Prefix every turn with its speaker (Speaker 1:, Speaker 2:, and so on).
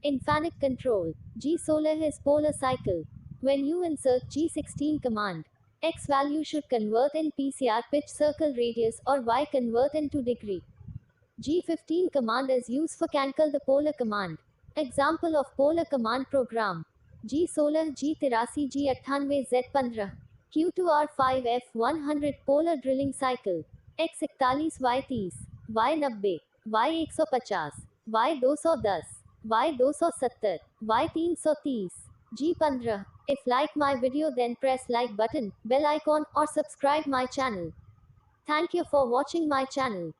Speaker 1: Infinite control. G solar is polar cycle. When you insert G16 command, X value should convert in PCR pitch circle radius or Y convert into degree. G15 command is used for cancel the polar command. Example of polar command program. G solar G83 G98 Z15 Q2R5 F100 polar drilling cycle. X41 Y30 Y90 Y150 Y210 Y270 Y330 G15. If like my video then press like button, bell icon or subscribe my channel. Thank you for watching my channel.